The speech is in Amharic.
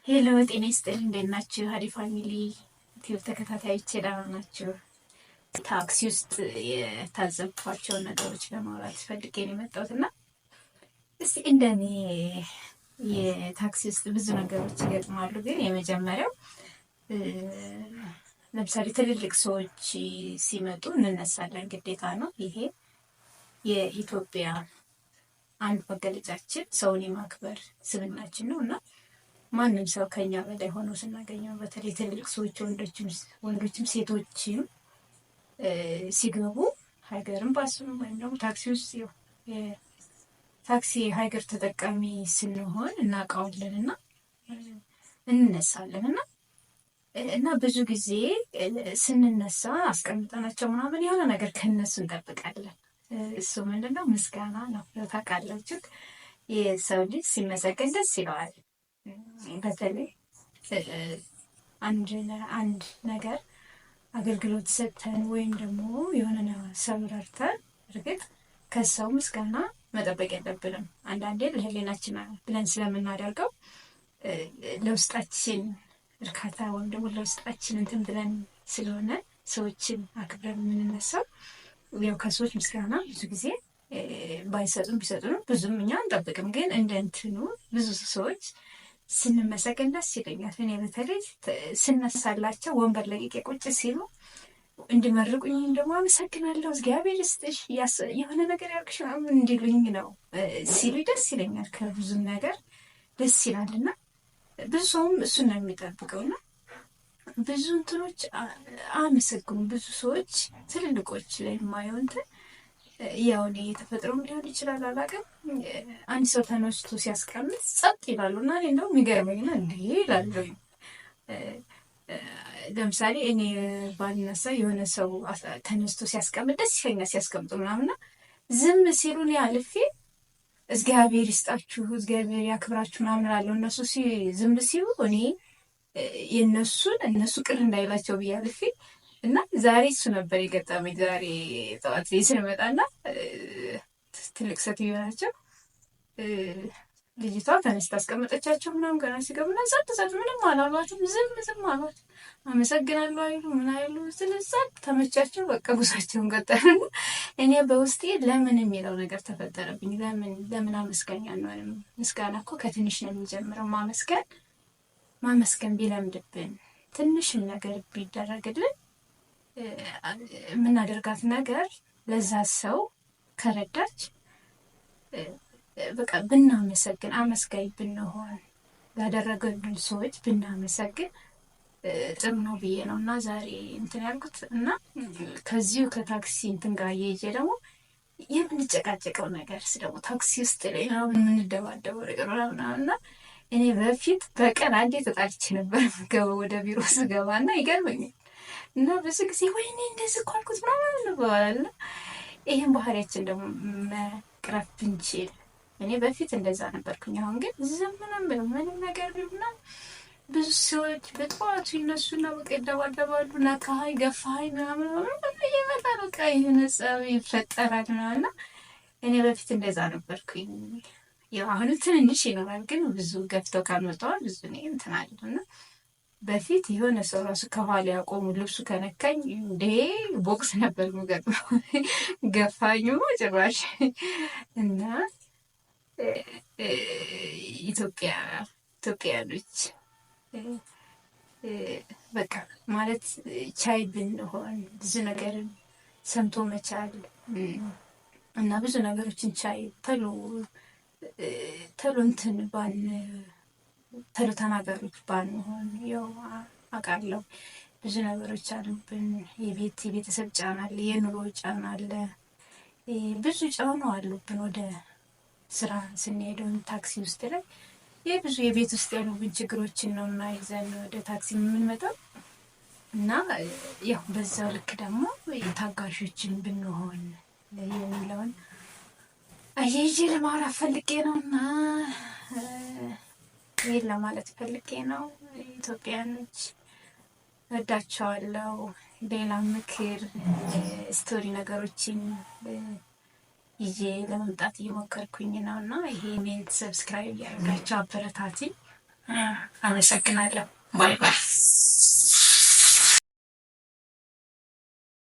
ሄሎ ጤና ይስጥልኝ። እንዴት ናችሁ? ሀዲ ፋሚሊ ቲዩብ ተከታታዮች ደህና ናችሁ? ታክሲ ውስጥ የታዘብኳቸውን ነገሮች ለማውራት ፈልጌ ነው የመጣሁት እና እስቲ እንደኔ የታክሲ ውስጥ ብዙ ነገሮች ይገጥማሉ። ግን የመጀመሪያው ለምሳሌ ትልልቅ ሰዎች ሲመጡ እንነሳለን፣ ግዴታ ነው። ይሄ የኢትዮጵያ አንድ መገለጫችን ሰውን የማክበር ስብዕናችን ነው እና ማንም ሰው ከኛ በላይ ሆኖ ስናገኘው በተለይ ትልልቅ ሰዎች ወንዶችም ሴቶችም ሲገቡ ሀገርም ባስም ወይም ደግሞ ታክሲ ውስጥ ታክሲ ሀገር ተጠቃሚ ስንሆን እናውቃለን እና እንነሳለን እና ብዙ ጊዜ ስንነሳ አስቀምጠናቸው ምናምን የሆነ ነገር ከነሱ እንጠብቃለን። እሱ ምንድነው? ምስጋና ነው። ታውቃላችሁ፣ የሰው ልጅ ሲመሰገን ደስ ይለዋል። በተለይ አንድ ነገር አገልግሎት ሰጥተን ወይም ደግሞ የሆነ ሰው ረድተን እርግጥ ከሰው ምስጋና መጠበቅ የለብንም። አንዳንዴ ለህሊናችን ብለን ስለምናደርገው ለውስጣችን እርካታ ወይም ደግሞ ለውስጣችን እንትን ብለን ስለሆነ ሰዎችን አክብረን የምንነሳው ያው ከሰዎች ምስጋና ብዙ ጊዜ ቢሰጡንም ብዙም እኛ አንጠብቅም። ግን እንደ እንትኑ ብዙ ሰዎች ስንመሰገን ደስ ይለኛል። እኔ በተለይ ስነሳላቸው ወንበር ለቅቄ ቁጭ ሲሉ እንዲመርቁኝ ደግሞ አመሰግናለሁ፣ እግዚአብሔር ይስጥሽ፣ የሆነ ነገር ያርግሽ እንዲሉኝ ነው ሲሉ ደስ ይለኛል። ከብዙም ነገር ደስ ይላልና ብዙ ሰውም እሱን ነው የሚጠብቀውና ብዙ እንትኖች አመሰግኑም። ብዙ ሰዎች ትልልቆች ላይ የማየው እንትን ያው እኔ የተፈጥሮም ሊሆን ይችላል አላውቅም። አንድ ሰው ተነስቶ ሲያስቀምጥ ጸጥ ይላሉ እና እኔ እንደውም የሚገርመኝና እንዴ ይላለሁ። ለምሳሌ እኔ ባልነሳ የሆነ ሰው ተነስቶ ሲያስቀምጥ ደስ ይለኛል ሲያስቀምጡ ምናምና ዝም ሲሉ እኔ አልፌ እግዚአብሔር ይስጣችሁ እግዚአብሔር ያክብራችሁ ምናምን እላለሁ። እነሱ ዝም ሲሉ እኔ እነሱ ቅር እንዳይላቸው ብዬ አልፌ እና ዛሬ እሱ ነበር የገጠመኝ። ዛሬ ጠዋት ስንመጣና ትልቅ ሴትዮ ናቸው። ልጅቷ ተነስታ አስቀመጠቻቸው ምናምን ገና ሲገቡና ጸጥ ምንም አላሏትም። ዝም አሏት። አመሰግናለሁ አይሉ ምን አይሉ ስለዛ ተመቻቸው። በቃ ጉዟቸውን ቀጠሉ። እኔ በውስጤ ለምን የሚለው ነገር ተፈጠረብኝ። ለምን አመስገኛ አንሆንም? ምስጋና እኮ ከትንሽ ነው የሚጀምረው። ማመስገን ቢለምድብን ትንሽም ነገር ቢደረግልን የምናደርጋት ነገር ለዛ ሰው ከረዳች በቃ ብናመሰግን አመስጋኝ ብንሆን ላደረገልን ሰዎች ብናመሰግን ጥሩ ነው ብዬ ነው እና ዛሬ እንትን ያልኩት እና ከዚሁ ከታክሲ እንትን ጋር እየሄጄ ደግሞ የምንጨቃጨቀው ነገር ደግሞ ታክሲ ውስጥ ላይ ምናምን የምንደባደበው ነገር ምናምንና እኔ በፊት በቀን አንዴ ተጣልቼ ነበር የምገባው ወደ ቢሮ ስገባ እና ይገርመኛል እና ብዙ ጊዜ ወይኔ እንደዚህ እኮ አልኩት ምናምን እንባባልና ይህን ባህሪያችን ደግሞ መቅረፍ ብንችል። እኔ በፊት እንደዛ ነበርኩኝ። አሁን ግን ዘመናም ምንም ነገር ቢሆን ብዙ ሰዎች በጠዋቱ ይነሱና በቃ ይደባደባሉ። ነካሀይ ገፋሀይ ምናምን እየመጣ በቃ የሆነ ጸብ ይፈጠራል ምናምንና እኔ በፊት እንደዛ ነበርኩኝ። ያው አሁንም ትንንሽ ይኖራል ግን ብዙ ገፍተው ካልመጣዋል ብዙ እኔ እንትን አለና በፊት የሆነ ሰው ራሱ ከኋላ ያቆሙ ልብሱ ከነካኝ እንዴ ቦክስ ነበር የምገጥመው። ገፋኙ ጭራሽ እና ኢትዮጵያኖች በቃ ማለት ቻይ ብንሆን ብዙ ነገርን ሰምቶ መቻል እና ብዙ ነገሮችን ቻይ ተሎ እንትን ተሎ ተናጋሪዎች ባንሆን። ያው አውቃለሁ ብዙ ነገሮች አሉብን። የቤተሰብ ጫና አለ፣ የኑሮ ጫና አለ፣ ብዙ ጫና አሉብን። ወደ ስራ ስንሄደው ታክሲ ውስጥ ላይ ብዙ የቤት ውስጥ ያሉብን ችግሮችን ነው እና ይዘን ወደ ታክሲ የምንመጣው እና ያው በዛው ልክ ደግሞ የታጋሾችን ብንሆን የሚለውን አየይዤ ለማውራት ፈልጌ ነው እና ይሄን ለማለት ፈልጌ ነው። ኢትዮጵያኖች እወዳቸዋለሁ። ሌላ ምክር ስቶሪ ነገሮችን ይዤ ለመምጣት እየሞከርኩኝ ነው እና ይሄን ሰብስክራይብ ያደርጋችሁ አበረታቱኝ። አመሰግናለሁ። ባይ ባይ።